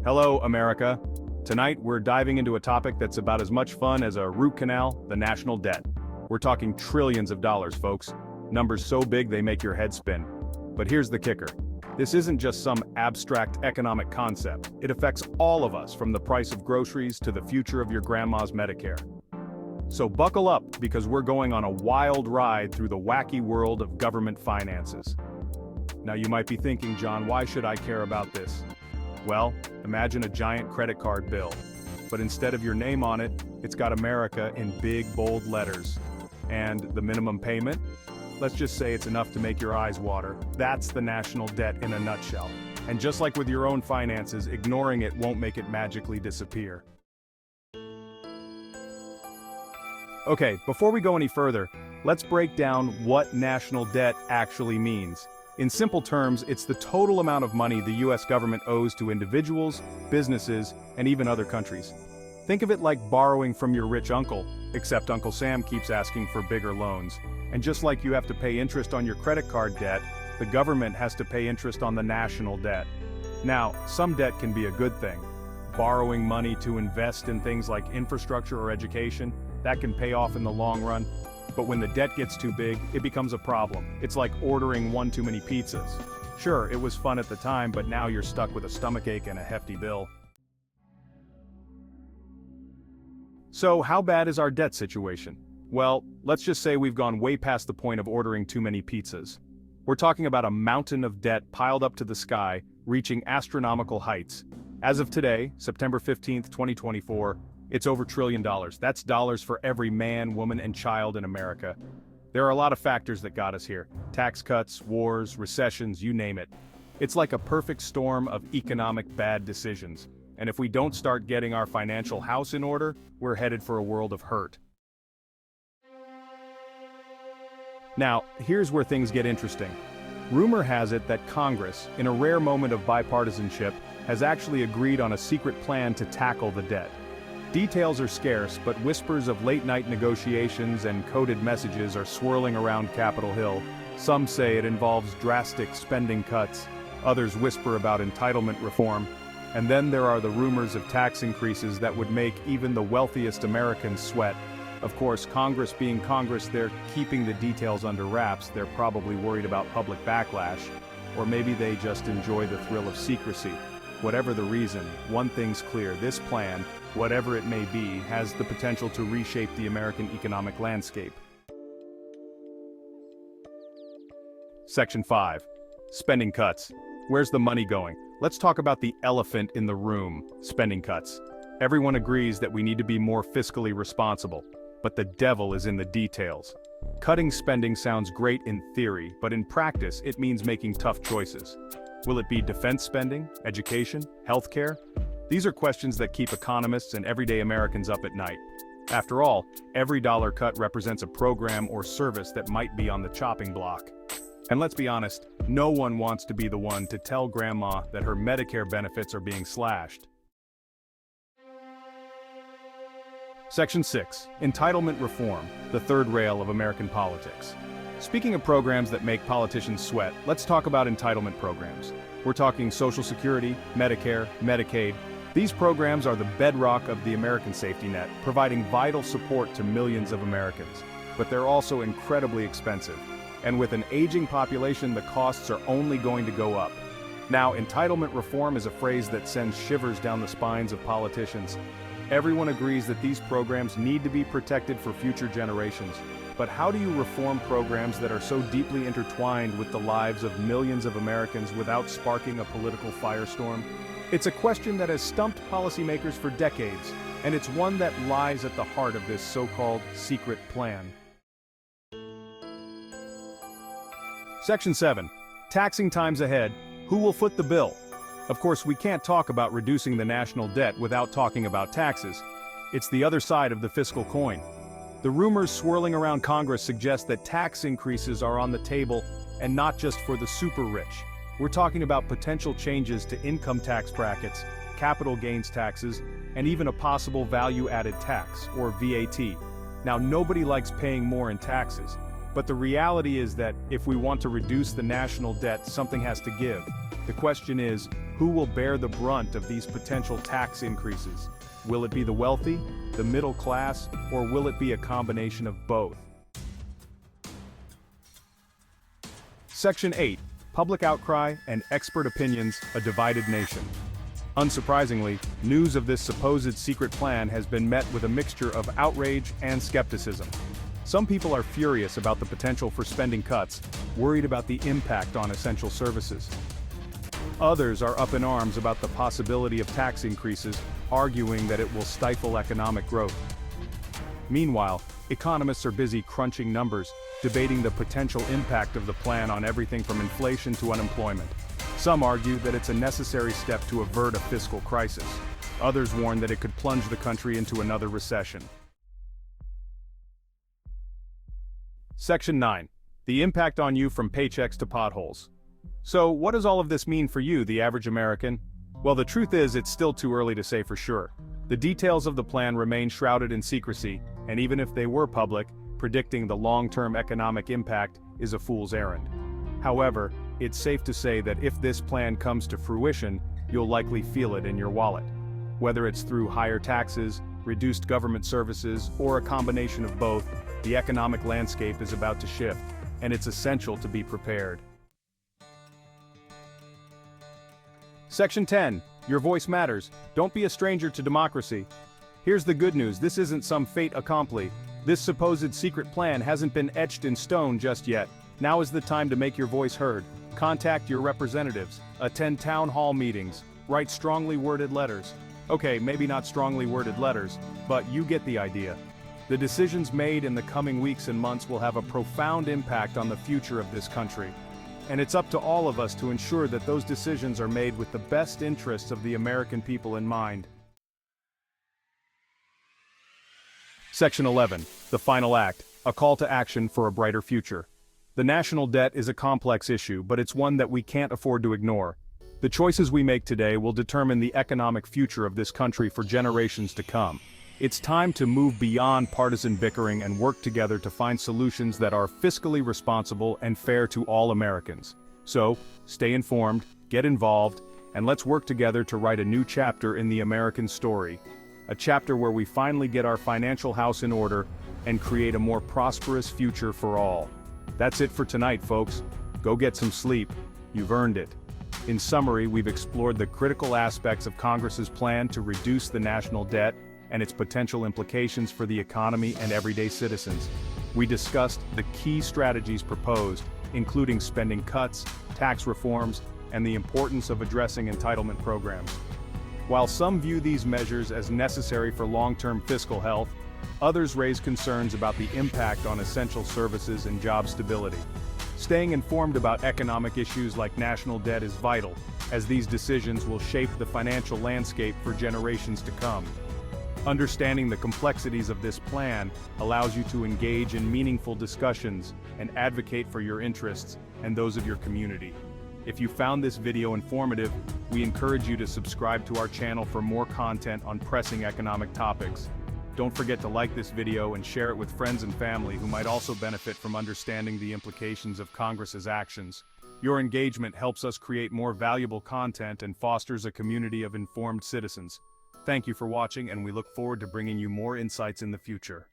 Hello, America. Tonight, we're diving into a topic that's about as much fun as a root canal, the national debt. We're talking trillions of dollars, folks. Numbers so big they make your head spin. But here's the kicker. This isn't just some abstract economic concept. It affects all of us, from the price of groceries to the future of your grandma's Medicare. So buckle up, because we're going on a wild ride through the wacky world of government finances. Now you might be thinking, John, why should I care about this? Well, imagine a giant credit card bill. But instead of your name on it, it's got America in big, bold letters. And the minimum payment? Let's just say it's enough to make your eyes water. That's the national debt in a nutshell. And just like with your own finances, ignoring it won't make it magically disappear. Okay, before we go any further, let's break down what national debt actually means. In simple terms, it's the total amount of money the US government owes to individuals, businesses, and even other countries. Think of it like borrowing from your rich uncle, except Uncle Sam keeps asking for bigger loans. And just like you have to pay interest on your credit card debt, the government has to pay interest on the national debt. Now, some debt can be a good thing. Borrowing money to invest in things like infrastructure or education, that can pay off in the long run. But when the debt gets too big, it becomes a problem. It's like ordering one too many pizzas. Sure, it was fun at the time, but now you're stuck with a stomachache and a hefty bill. So how bad is our debt situation? Well, let's just say we've gone way past the point of ordering too many pizzas. We're talking about a mountain of debt piled up to the sky, reaching astronomical heights. As of today, September 15th, 2024, it's over $1 trillion. That's dollars for every man, woman, and child in America. There are a lot of factors that got us here. Tax cuts, wars, recessions, you name it. It's like a perfect storm of economic bad decisions. And if we don't start getting our financial house in order, we're headed for a world of hurt. Now, here's where things get interesting. Rumor has it that Congress, in a rare moment of bipartisanship, has actually agreed on a secret plan to tackle the debt. Details are scarce, but whispers of late-night negotiations and coded messages are swirling around Capitol Hill. Some say it involves drastic spending cuts, others whisper about entitlement reform, and then there are the rumors of tax increases that would make even the wealthiest Americans sweat. Of course, Congress being Congress, they're keeping the details under wraps. They're probably worried about public backlash, or maybe they just enjoy the thrill of secrecy. Whatever the reason, one thing's clear: this plan, whatever it may be, has the potential to reshape the American economic landscape. Section 5. Spending cuts. Where's the money going? Let's talk about the elephant in the room: spending cuts. Everyone agrees that we need to be more fiscally responsible, but the devil is in the details. Cutting spending sounds great in theory, but in practice it means making tough choices. Will it be defense spending, education, healthcare? These are questions that keep economists and everyday Americans up at night. After all, every dollar cut represents a program or service that might be on the chopping block. And let's be honest, no one wants to be the one to tell grandma that her Medicare benefits are being slashed. Section 6. Entitlement reform, the third rail of American politics. Speaking of programs that make politicians sweat, let's talk about entitlement programs. We're talking Social Security, Medicare, Medicaid. These programs are the bedrock of the American safety net, providing vital support to millions of Americans. But they're also incredibly expensive. And with an aging population, the costs are only going to go up. Now, entitlement reform is a phrase that sends shivers down the spines of politicians. Everyone agrees that these programs need to be protected for future generations. But how do you reform programs that are so deeply intertwined with the lives of millions of Americans without sparking a political firestorm? It's a question that has stumped policymakers for decades, and it's one that lies at the heart of this so-called secret plan. Section 7. Taxing times ahead. Who will foot the bill? Of course, we can't talk about reducing the national debt without talking about taxes. It's the other side of the fiscal coin. The rumors swirling around Congress suggest that tax increases are on the table, and not just for the super rich. We're talking about potential changes to income tax brackets, capital gains taxes, and even a possible value-added tax, or VAT. Now, nobody likes paying more in taxes, but the reality is that if we want to reduce the national debt, something has to give. The question is, who will bear the brunt of these potential tax increases? Will it be the wealthy, the middle class, or will it be a combination of both? Section 8. Public outcry and expert opinions, a divided nation. Unsurprisingly, news of this supposed secret plan has been met with a mixture of outrage and skepticism. Some people are furious about the potential for spending cuts, worried about the impact on essential services. Others are up in arms about the possibility of tax increases, arguing that it will stifle economic growth. Meanwhile, economists are busy crunching numbers, debating the potential impact of the plan on everything from inflation to unemployment. Some argue that it's a necessary step to avert a fiscal crisis. Others warn that it could plunge the country into another recession. Section 9. The impact on you from paychecks to potholes. So, what does all of this mean for you, the average American? Well, the truth is, it's still too early to say for sure. The details of the plan remain shrouded in secrecy, and even if they were public, predicting the long-term economic impact is a fool's errand. However, it's safe to say that if this plan comes to fruition, you'll likely feel it in your wallet. Whether it's through higher taxes, reduced government services, or a combination of both, the economic landscape is about to shift, and it's essential to be prepared. Section 10. Your voice matters. Don't be a stranger to democracy. Here's the good news, this isn't some fait accompli. This supposed secret plan hasn't been etched in stone just yet. Now is the time to make your voice heard. Contact your representatives, attend town hall meetings, write strongly worded letters. Okay, maybe not strongly worded letters, but you get the idea. The decisions made in the coming weeks and months will have a profound impact on the future of this country. And it's up to all of us to ensure that those decisions are made with the best interests of the American people in mind. Section 11. The final act, a call to action for a brighter future. The national debt is a complex issue, but it's one that we can't afford to ignore. The choices we make today will determine the economic future of this country for generations to come. It's time to move beyond partisan bickering and work together to find solutions that are fiscally responsible and fair to all Americans. So, stay informed, get involved, and let's work together to write a new chapter in the American story. A chapter where we finally get our financial house in order and create a more prosperous future for all. That's it for tonight, folks. Go get some sleep. You've earned it. In summary, we've explored the critical aspects of Congress's plan to reduce the national debt and its potential implications for the economy and everyday citizens. We discussed the key strategies proposed, including spending cuts, tax reforms, and the importance of addressing entitlement programs. While some view these measures as necessary for long-term fiscal health, others raise concerns about the impact on essential services and job stability. Staying informed about economic issues like national debt is vital, as these decisions will shape the financial landscape for generations to come. Understanding the complexities of this plan allows you to engage in meaningful discussions and advocate for your interests and those of your community. If you found this video informative, we encourage you to subscribe to our channel for more content on pressing economic topics. Don't forget to like this video and share it with friends and family who might also benefit from understanding the implications of Congress's actions. Your engagement helps us create more valuable content and fosters a community of informed citizens. Thank you for watching, and we look forward to bringing you more insights in the future.